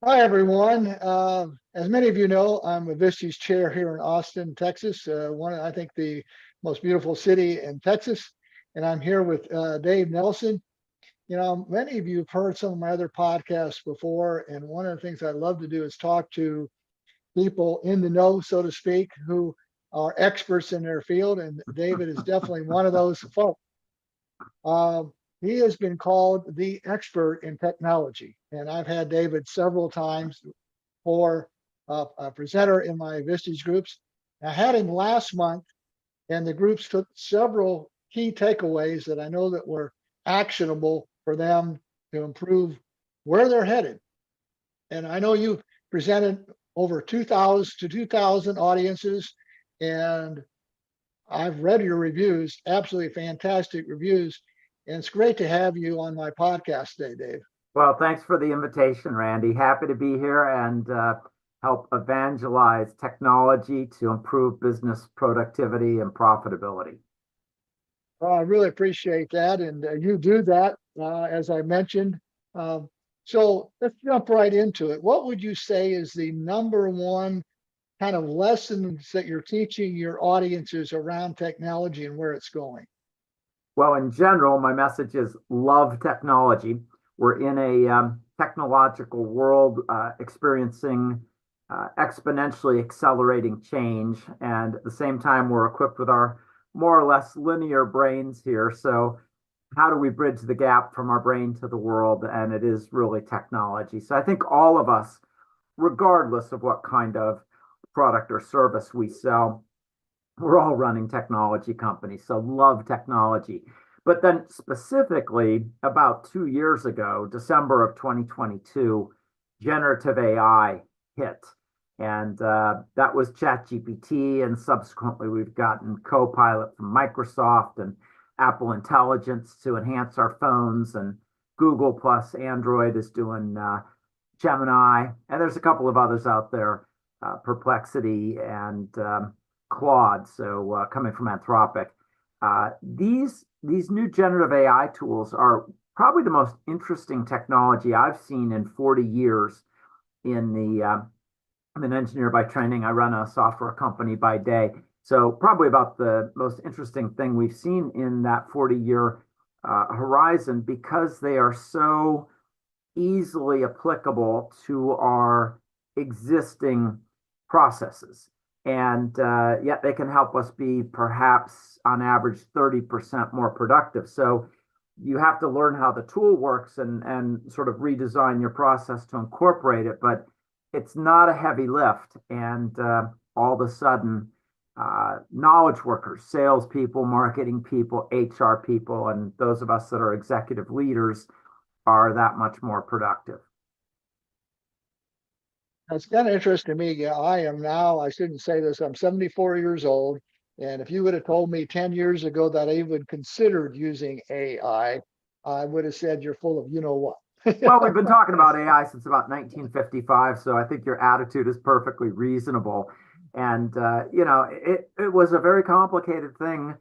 Hi, everyone. As many of you know, I'm a Visty's chair here in Austin, Texas, I think, the most beautiful city in Texas. And I'm here with Dave Nelson. Many of you have heard some of my other podcasts before, and one of the things I love to do is talk to people in the know, so to speak, who are experts in their field. And David is definitely one of those folks. He has been called the expert in technology, and I've had David several times for a presenter in my Vistage groups. I had him last month, and the groups took several key takeaways that I know that were actionable for them to improve where they're headed. And I know you've presented over 2,000 audiences, and I've read your reviews, absolutely fantastic reviews. And it's great to have you on my podcast today, Dave. Well, thanks for the invitation, Randy. Happy to be here and help evangelize technology to improve business productivity and profitability. Well, I really appreciate that. And you do that, as I mentioned. So let's jump right into it. What would you say is the number one kind of lessons that you're teaching your audiences around technology and where it's going? Well, in general, my message is love technology. We're in a technological world experiencing exponentially accelerating change. And at the same time, we're equipped with our more or less linear brains here. So how do we bridge the gap from our brain to the world? And it is really technology. So I think all of us, regardless of what kind of product or service we sell, we're all running technology companies. So love technology. But then specifically about 2 years ago, December of 2022, generative AI hit. And that was ChatGPT. And subsequently, we've gotten Copilot from Microsoft and Apple Intelligence to enhance our phones. And Google plus Android is doing Gemini. And there's a couple of others out there, Perplexity and Claude, so coming from Anthropic. These new generative AI tools are probably the most interesting technology I've seen in 40 years. I'm an engineer by training. I run a software company by day. So probably about the most interesting thing we've seen in that 40-year horizon, because they are so easily applicable to our existing processes. And yet they can help us be perhaps on average 30% more productive. So you have to learn how the tool works and sort of redesign your process to incorporate it. But it's not a heavy lift. And all of a sudden, knowledge workers, salespeople, marketing people, HR people, and those of us that are executive leaders are that much more productive. It's kind of interesting to me. Yeah, I shouldn't say this, I'm 74 years old. And if you would have told me 10 years ago that I even considered using AI, I would have said you're full of you know what. Well, we've been talking about AI since about 1955, so I think your attitude is perfectly reasonable. And it was a very complicated thing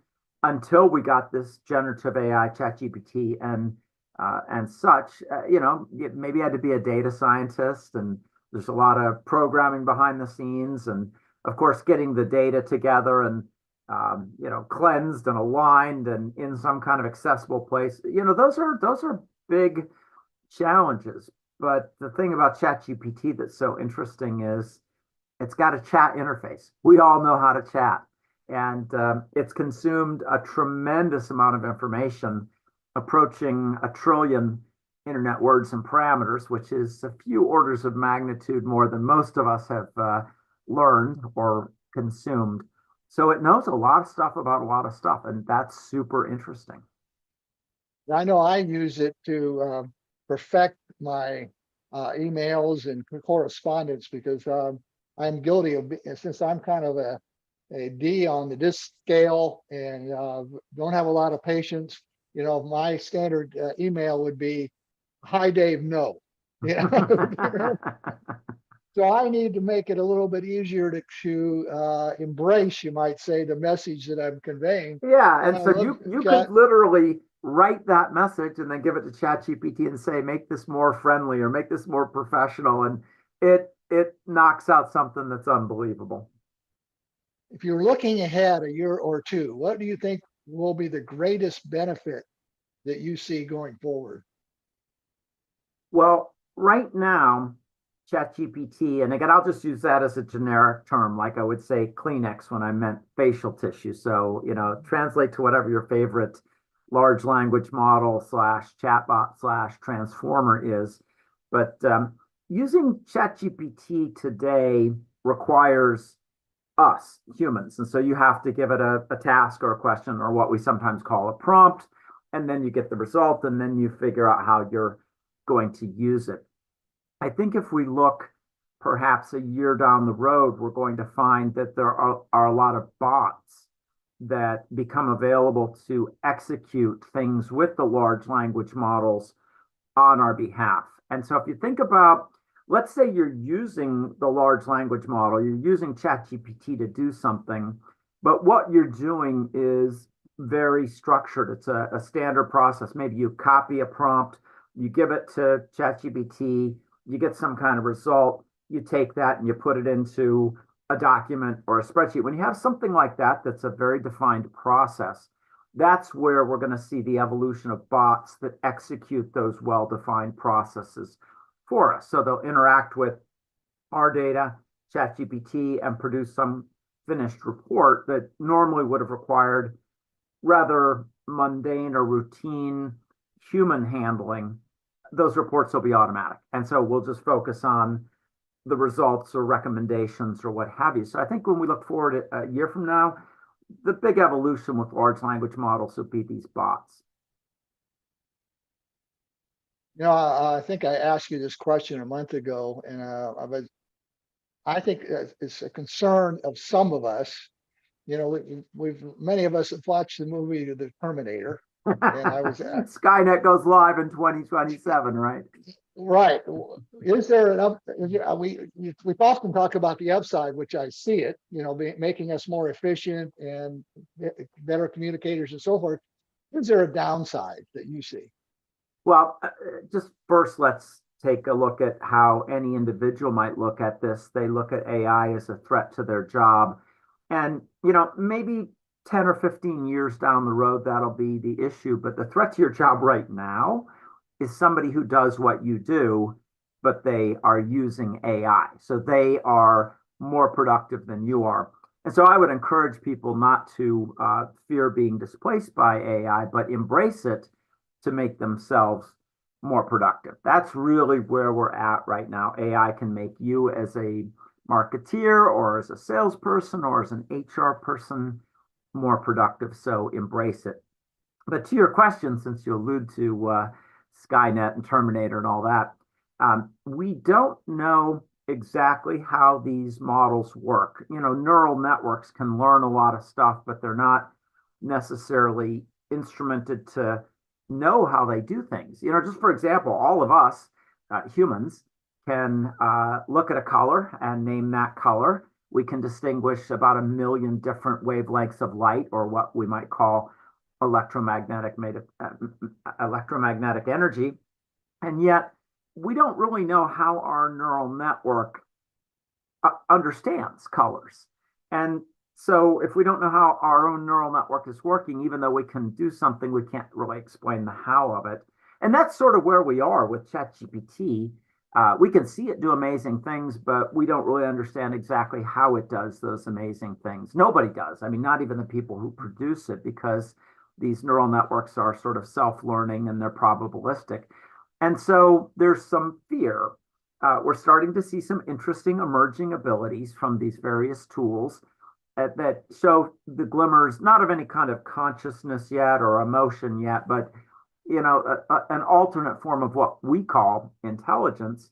until we got this generative AI, ChatGPT, and such. Maybe you had to be a data scientist, and there's a lot of programming behind the scenes, and of course, getting the data together and cleansed and aligned and in some kind of accessible place. Those are big challenges. But the thing about ChatGPT that's so interesting is it's got a chat interface. We all know how to chat, and it's consumed a tremendous amount of information, approaching 1 trillion internet words and parameters, which is a few orders of magnitude more than most of us have learned or consumed. So it knows a lot of stuff about a lot of stuff, and that's super interesting. I know I use it to perfect my emails and correspondence, because I'm guilty of, since I'm kind of a D on the DISC scale and don't have a lot of patience. My standard email would be, "Hi, Dave, no." So I need to make it a little bit easier to embrace, you might say, the message that I'm conveying. Yeah, and so you could literally write that message and then give it to ChatGPT and say, make this more friendly or make this more professional. And it knocks out something that's unbelievable. If you're looking ahead a year or two, what do you think will be the greatest benefit that you see going forward? Well, right now, ChatGPT, and again, I'll just use that as a generic term, like I would say Kleenex when I meant facial tissue. So, translate to whatever your favorite large language model slash chatbot slash transformer is. But using ChatGPT today requires us humans. And so you have to give it a task or a question or what we sometimes call a prompt. And then you get the result and then you figure out how you're going to use it. I think if we look perhaps a year down the road, we're going to find that there are a lot of bots that become available to execute things with the large language models on our behalf. And so if you think about, let's say you're using the large language model, you're using ChatGPT to do something, but what you're doing is very structured. It's a standard process. Maybe you copy a prompt, you give it to ChatGPT, you get some kind of result, you take that and you put it into a document or a spreadsheet. When you have something like that, that's a very defined process, that's where we're going to see the evolution of bots that execute those well-defined processes for us. So they'll interact with our data, ChatGPT, and produce some finished report that normally would have required rather mundane or routine human handling. Those reports will be automatic. And so we'll just focus on the results or recommendations or what have you. So I think when we look forward a year from now, the big evolution with large language models will be these bots. I think I asked you this question a month ago, and I think it's a concern of some of us. Many of us have watched the movie The Terminator, and I was Skynet goes live in 2027, right? Right. Is there an up? We've often talked about the upside, which I see it, making us more efficient and better communicators and so forth. Is there a downside that you see? Well, just first, let's take a look at how any individual might look at this. They look at AI as a threat to their job. And, maybe 10 or 15 years down the road, that'll be the issue. But the threat to your job right now is somebody who does what you do, but they are using AI. So they are more productive than you are. And so I would encourage people not to fear being displaced by AI, but embrace it to make themselves more productive. That's really where we're at right now. AI can make you as a marketeer or as a salesperson or as an HR person more productive. So embrace it. But to your question, since you allude to Skynet and Terminator and all that, we don't know exactly how these models work. Neural networks can learn a lot of stuff, but they're not necessarily instrumented to know how they do things. Just for example, all of us humans can look at a color and name that color. We can distinguish about 1 million different wavelengths of light, or what we might call electromagnetic energy. And yet we don't really know how our neural network understands colors. And so if we don't know how our own neural network is working, even though we can do something, we can't really explain the how of it. And that's sort of where we are with ChatGPT. We can see it do amazing things, but we don't really understand exactly how it does those amazing things. Nobody does. I mean, not even the people who produce it, because these neural networks are sort of self-learning and they're probabilistic. And so there's some fear. We're starting to see some interesting emerging abilities from these various tools that show the glimmers, not of any kind of consciousness yet or emotion yet, but an alternate form of what we call intelligence.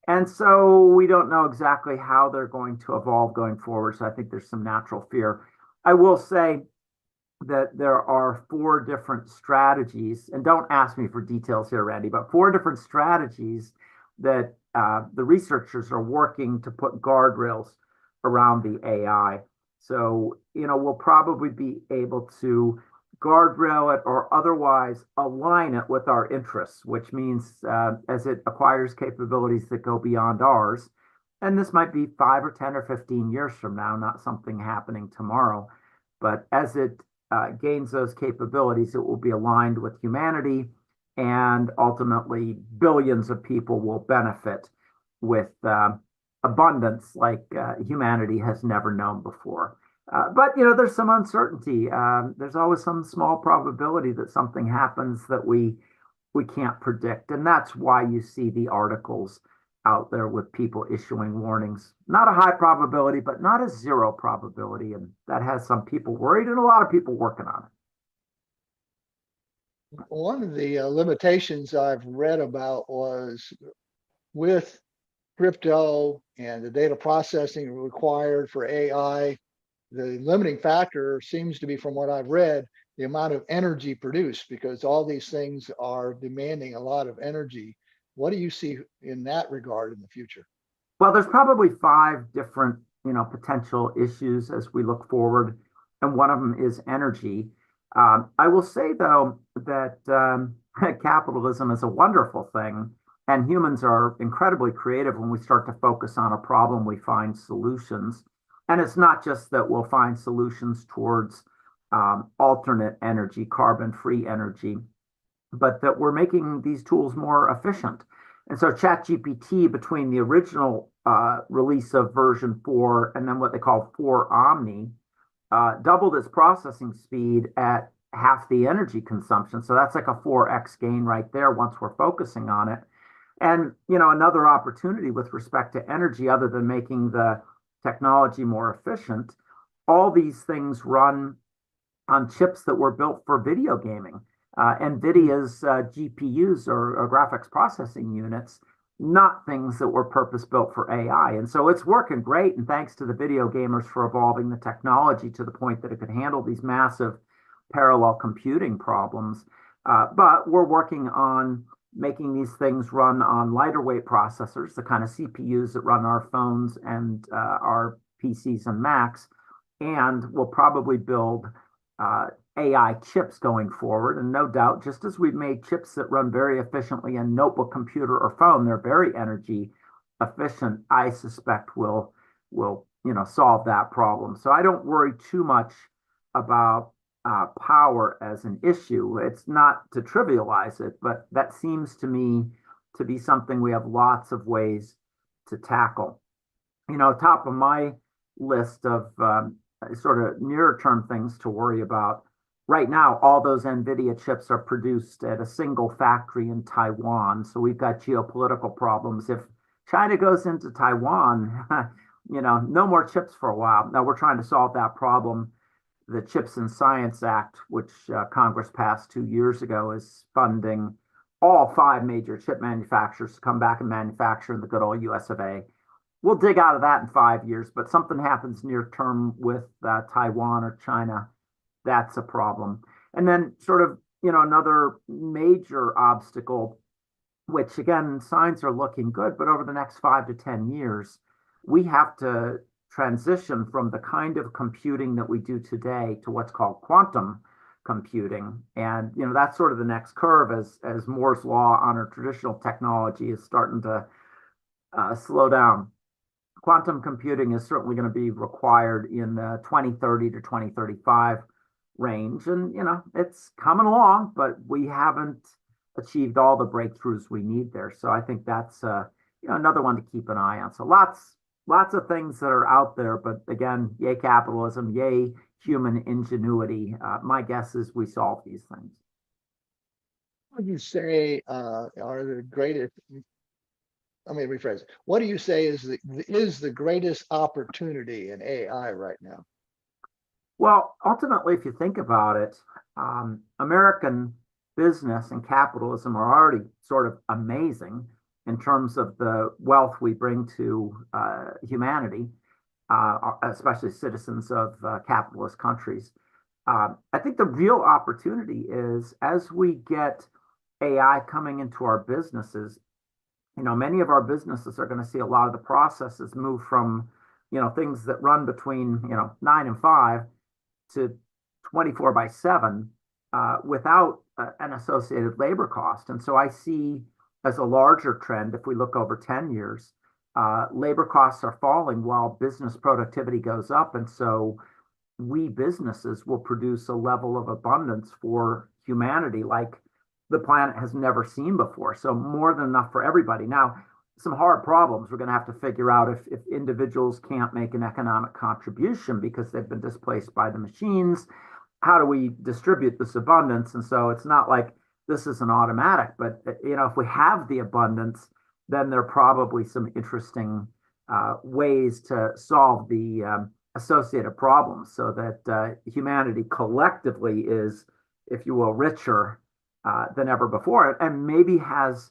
And so we don't know exactly how they're going to evolve going forward. So I think there's some natural fear. I will say that there are 4 different strategies, and don't ask me for details here, Randy, but 4 different strategies that the researchers are working to put guardrails around the AI. So, we'll probably be able to guardrail it, or otherwise align it with our interests, which means as it acquires capabilities that go beyond ours, and this might be 5 or 10 or 15 years from now, not something happening tomorrow, but as it gains those capabilities, it will be aligned with humanity, and ultimately billions of people will benefit with abundance like humanity has never known before. But there's some uncertainty. There's always some small probability that something happens that we can't predict, and that's why you see the articles out there with people issuing warnings. Not a high probability, but not a zero probability, and that has some people worried and a lot of people working on it. One of the limitations I've read about was with crypto and the data processing required for AI, the limiting factor seems to be, from what I've read, the amount of energy produced, because all these things are demanding a lot of energy. What do you see in that regard in the future? Well, there's probably 5 different, potential issues as we look forward, and one of them is energy. I will say, though, that capitalism is a wonderful thing, and humans are incredibly creative. When we start to focus on a problem, we find solutions. And it's not just that we'll find solutions towards alternate energy, carbon-free energy, but that we're making these tools more efficient. And so ChatGPT, between the original release of version 4 and then what they call 4 Omni, doubled its processing speed at half the energy consumption. So that's like a 4x gain right there once we're focusing on it. And, another opportunity with respect to energy, other than making the technology more efficient, all these things run on chips that were built for video gaming. NVIDIA's GPUs or graphics processing units, not things that were purpose built for AI. And so it's working great. And thanks to the video gamers for evolving the technology to the point that it could handle these massive parallel computing problems. But we're working on making these things run on lighter weight processors, the kind of CPUs that run our phones and our PCs and Macs. And we'll probably build AI chips going forward. And no doubt, just as we've made chips that run very efficiently in notebook, computer, or phone, they're very energy efficient. I suspect will solve that problem. So I don't worry too much about power as an issue. It's not to trivialize it, but that seems to me to be something we have lots of ways to tackle. Top of my list of sort of nearer term things to worry about. Right now, all those NVIDIA chips are produced at a single factory in Taiwan. So we've got geopolitical problems. If China goes into Taiwan, no more chips for a while. Now we're trying to solve that problem. The CHIPS and Science Act, which Congress passed 2 years ago, is funding all 5 major chip manufacturers to come back and manufacture in the good old US of A. We'll dig out of that in 5 years, but something happens near term with Taiwan or China, that's a problem. And then sort of, another major obstacle, which again, signs are looking good, but over the next 5 to 10 years, we have to transition from the kind of computing that we do today to what's called quantum computing. And, that's sort of the next curve as Moore's law on our traditional technology is starting to slow down. Quantum computing is certainly going to be required in the 2030 to 2035 range. And, it's coming along, but we haven't achieved all the breakthroughs we need there. So I think that's, another one to keep an eye on. So lots of things that are out there, but again, yay capitalism, yay human ingenuity. My guess is we solve these things. What would you say are the greatest? Let me rephrase it. What do you say is the greatest opportunity in AI right now? Well, ultimately, if you think about it, American business and capitalism are already sort of amazing in terms of the wealth we bring to humanity, especially citizens of capitalist countries. I think the real opportunity is as we get AI coming into our businesses, many of our businesses are going to see a lot of the processes move from, things that run between, 9 and 5 to 24/7 without an associated labor cost. And so I see as a larger trend, if we look over 10 years, labor costs are falling while business productivity goes up. And so we businesses will produce a level of abundance for humanity like the planet has never seen before. So more than enough for everybody. Now, some hard problems we're going to have to figure out if individuals can't make an economic contribution because they've been displaced by the machines. How do we distribute this abundance? And so it's not like this is an automatic, but if we have the abundance, then there are probably some interesting ways to solve the associated problems so that humanity collectively is, if you will, richer than ever before, and maybe has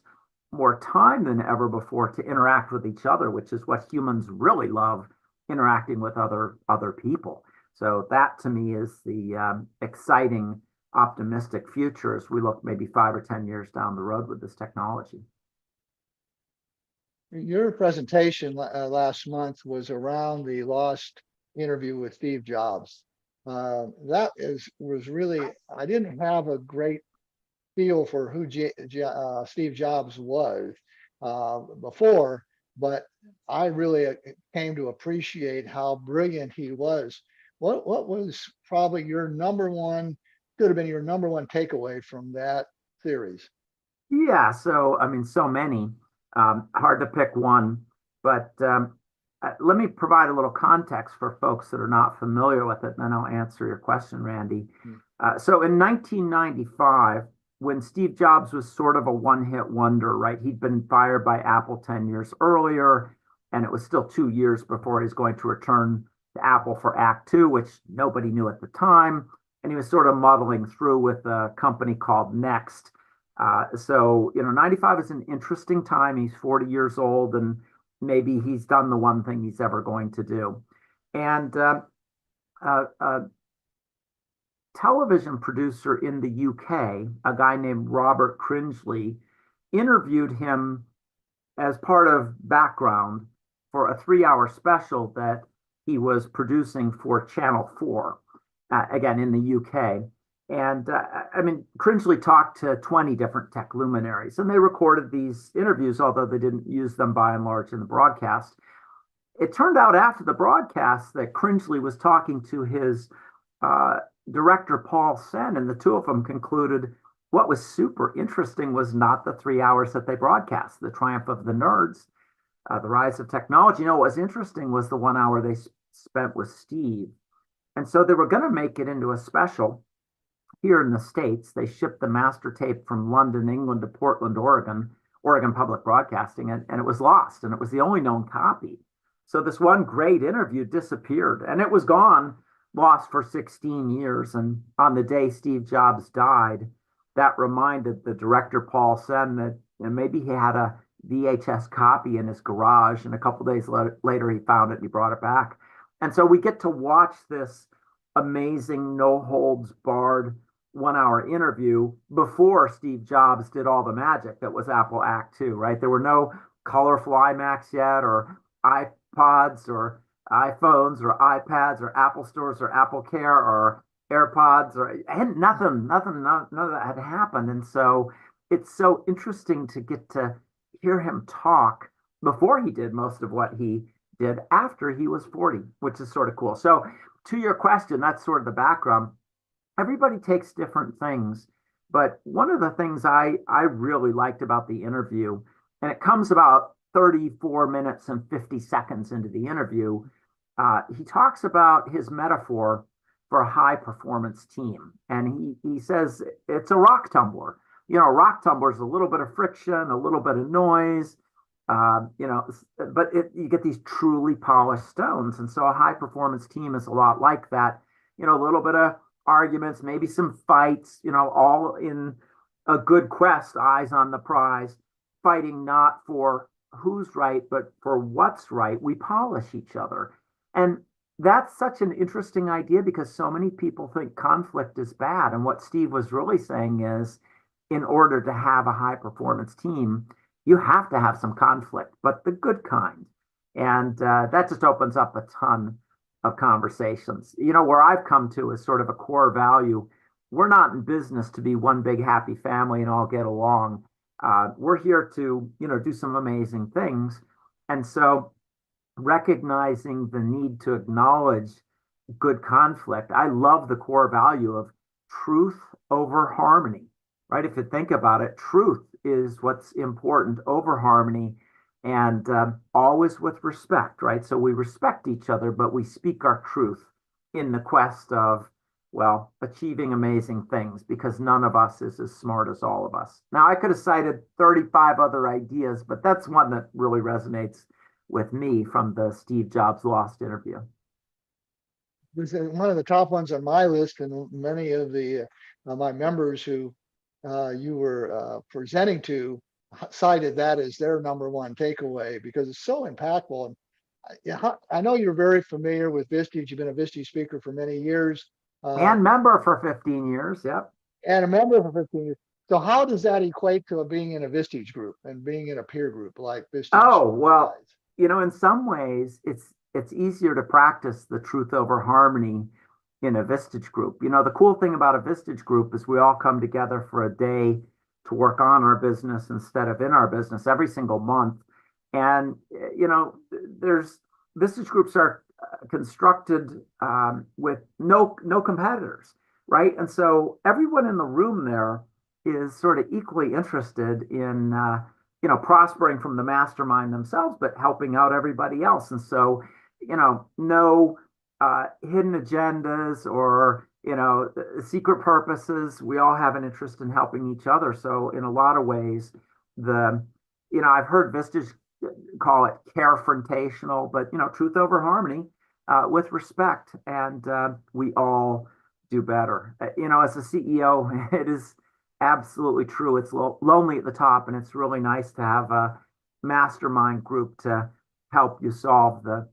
more time than ever before to interact with each other, which is what humans really love, interacting with other people. So that to me is the exciting, optimistic future as we look maybe 5 or 10 years down the road with this technology. Your presentation last month was around the lost interview with Steve Jobs. Was really, I didn't have a great feel for who Steve Jobs was before, but I really came to appreciate how brilliant he was. What was probably your number one, could have been your number one takeaway from that series? Yeah, so I mean, so many. Hard to pick one, but let me provide a little context for folks that are not familiar with it, and then I'll answer your question, Randy. So in 1995, when Steve Jobs was sort of a one-hit wonder, right? He'd been fired by Apple 10 years earlier, and it was still 2 years before he's going to return to Apple for Act Two, which nobody knew at the time. And he was sort of muddling through with a company called Next. So 95 is an interesting time. He's 40 years old, and maybe he's done the one thing he's ever going to do. And television producer in the UK, a guy named Robert Cringely, interviewed him as part of background for a 3-hour special that he was producing for Channel 4, again in the UK. And I mean, Cringely talked to 20 different tech luminaries, and they recorded these interviews, although they didn't use them by and large in the broadcast. It turned out after the broadcast that Cringely was talking to his director, Paul Sen, and the two of them concluded what was super interesting was not the 3 hours that they broadcast, the triumph of the nerds, the rise of technology. What was interesting was the 1 hour they spent with Steve. And so they were going to make it into a special here in the States. They shipped the master tape from London, England to Portland, Oregon Public Broadcasting, and it was lost, and it was the only known copy. So this one great interview disappeared, and it was gone, lost for 16 years. And on the day Steve Jobs died, that reminded the director, Paul Sen, that maybe he had a VHS copy in his garage, and a couple days later he found it and he brought it back. And so we get to watch this amazing, no holds barred 1 hour interview before Steve Jobs did all the magic that was Apple Act Two, right? There were no colorful iMacs yet, or iPods, or iPhones, or iPads, or Apple Stores, or Apple Care, or AirPods, or and none of that had happened. And so it's so interesting to get to hear him talk before he did most of what he did after he was 40, which is sort of cool. So to your question, that's sort of the background. Everybody takes different things, but one of the things I really liked about the interview, and it comes about 34 minutes and 50 seconds into the interview, he talks about his metaphor for a high performance team. And he says it's a rock tumbler. A rock tumbler is a little bit of friction, a little bit of noise, but you get these truly polished stones. And so a high performance team is a lot like that, a little bit of arguments, maybe some fights, all in a good quest, eyes on the prize, fighting not for who's right, but for what's right. We polish each other. And that's such an interesting idea because so many people think conflict is bad. And what Steve was really saying is, in order to have a high performance team, you have to have some conflict, but the good kind. And that just opens up a ton of conversations. Where I've come to is sort of a core value we're not in business to be one big happy family and all get along. We're here to, do some amazing things. And so recognizing the need to acknowledge good conflict, I love the core value of truth over harmony, right? If you think about it, truth is what's important over harmony, and always with respect, right? So we respect each other, but we speak our truth in the quest of, well, achieving amazing things, because none of us is as smart as all of us. Now, I could have cited 35 other ideas, but that's one that really resonates with me from the Steve Jobs Lost interview. This is one of the top ones on my list, and many of the my members who you were presenting to cited that as their number one takeaway because it's so impactful. And yeah, I know you're very familiar with Vistage. You've been a Vistage speaker for many years. And member for 15 years. Yep. And a member for 15 years. So how does that equate to being in a Vistage group and being in a peer group like Vistage? Oh, well, in some ways it's easier to practice the truth over harmony in a Vistage group. The cool thing about a Vistage group is we all come together for a day to work on our business instead of in our business every single month. And, there's Vistage groups are constructed with no competitors, right? And so everyone in the room there is sort of equally interested in, prospering from the mastermind themselves, but helping out everybody else. And so, no hidden agendas or, secret purposes. We all have an interest in helping each other. So in a lot of ways, I've heard Vistage call it carefrontational, but, truth over harmony with respect. And we all do better. As a CEO, it is absolutely true. It's lonely at the top, and it's really nice to have a mastermind group to help you solve the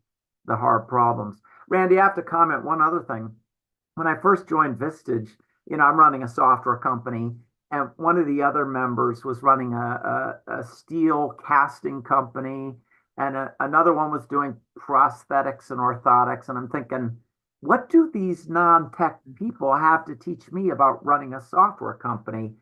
hard problems. Randy, I have to comment one other thing. When I first joined Vistage, I'm running a software company, and one of the other members was running a steel casting company, and another one was doing prosthetics and orthotics. And I'm thinking, what do these non-tech people have to teach me about running a software company?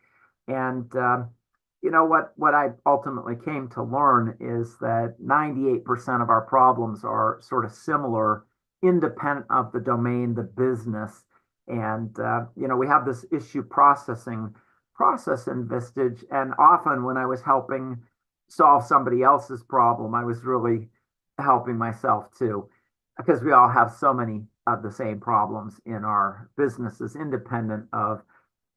And what I ultimately came to learn is that 98% of our problems are sort of similar, independent of the domain, the business. And we have this issue processing process in Vistage. And often when I was helping solve somebody else's problem, I was really helping myself too, because we all have so many of the same problems in our businesses, independent of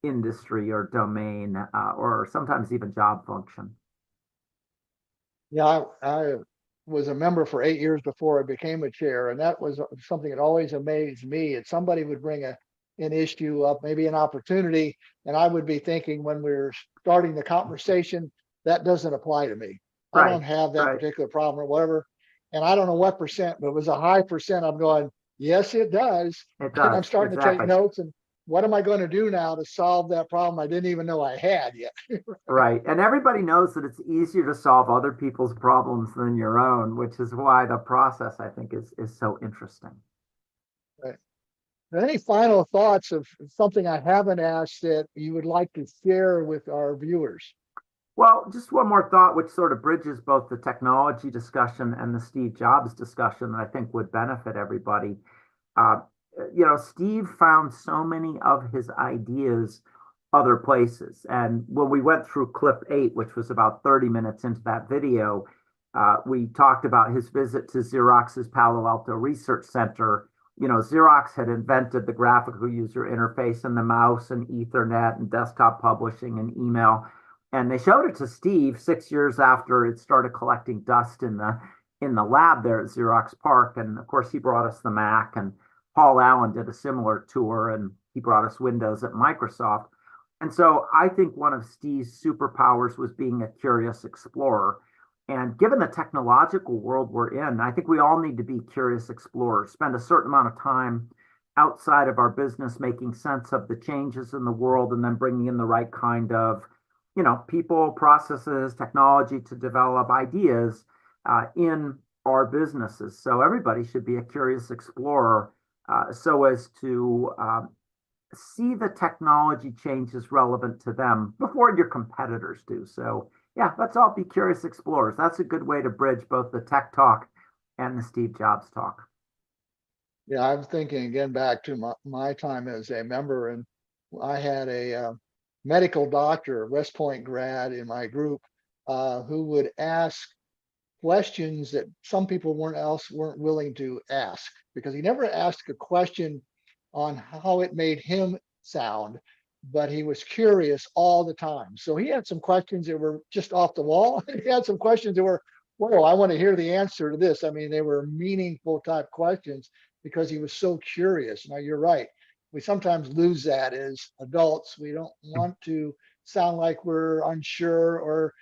industry or domain, or sometimes even job function. Yeah, I was a member for 8 years before I became a chair, and that was something that always amazed me. And somebody would bring an issue up, maybe an opportunity, and I would be thinking when we were starting the conversation, that doesn't apply to me. I don't have that particular problem or whatever. And I don't know what percent, but it was a high percent. I'm going, yes, it does. It And I'm does. starting to take notes and what am I going to do now to solve that problem I didn't even know I had yet? Right. And everybody knows that it's easier to solve other people's problems than your own, which is why the process, I think, is so interesting. Right. Any final thoughts of something I haven't asked that you would like to share with our viewers? Well, just one more thought, which sort of bridges both the technology discussion and the Steve Jobs discussion that I think would benefit everybody. Steve found so many of his ideas other places. And when we went through clip 8, which was about 30 minutes into that video, we talked about his visit to Xerox's Palo Alto Research Center. Xerox had invented the graphical user interface and the mouse and Ethernet and desktop publishing and email. And they showed it to Steve 6 years after it started collecting dust in the lab there at Xerox PARC. And of course, he brought us the Mac, and Paul Allen did a similar tour, and he brought us Windows at Microsoft. And so I think one of Steve's superpowers was being a curious explorer. And given the technological world we're in, I think we all need to be curious explorers, spend a certain amount of time outside of our business making sense of the changes in the world, and then bringing in the right kind of people, processes, technology to develop ideas in our businesses. So everybody should be a curious explorer so as to see the technology changes relevant to them before your competitors do. So yeah, let's all be curious explorers. That's a good way to bridge both the tech talk and the Steve Jobs talk. Yeah, I'm thinking again back to my time as a member, and I had a medical doctor, West Point grad in my group, who would ask questions that some people weren't willing to ask, because he never asked a question on how it made him sound, but he was curious all the time. So he had some questions that were just off the wall. He had some questions that were, whoa, I want to hear the answer to this. I mean, they were meaningful type questions because he was so curious. Now you're right. We sometimes lose that as adults. We don't want to sound like we're unsure, or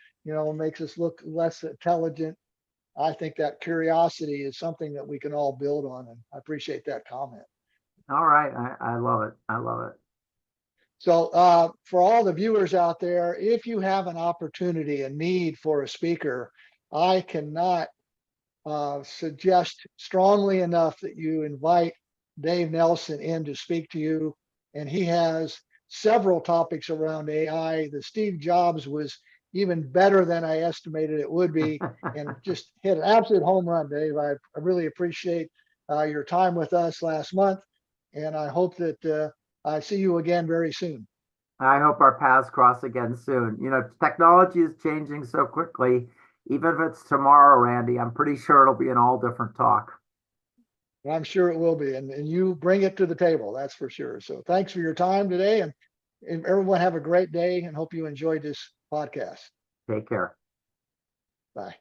makes us look less intelligent. I think that curiosity is something that we can all build on, and I appreciate that comment. All right. I love it. I love it. So for all the viewers out there, if you have an opportunity, a need for a speaker, I cannot suggest strongly enough that you invite Dave Nelsen in to speak to you. And he has several topics around AI. The Steve Jobs was even better than I estimated it would be, and just hit an absolute home run, Dave. I really appreciate your time with us last month, and I hope that I see you again very soon. I hope our paths cross again soon. Technology is changing so quickly. Even if it's tomorrow, Randy, I'm pretty sure it'll be an all different talk. I'm sure it will be, and you bring it to the table, that's for sure. So thanks for your time today, and everyone have a great day, and hope you enjoyed this podcast. Take care. Bye.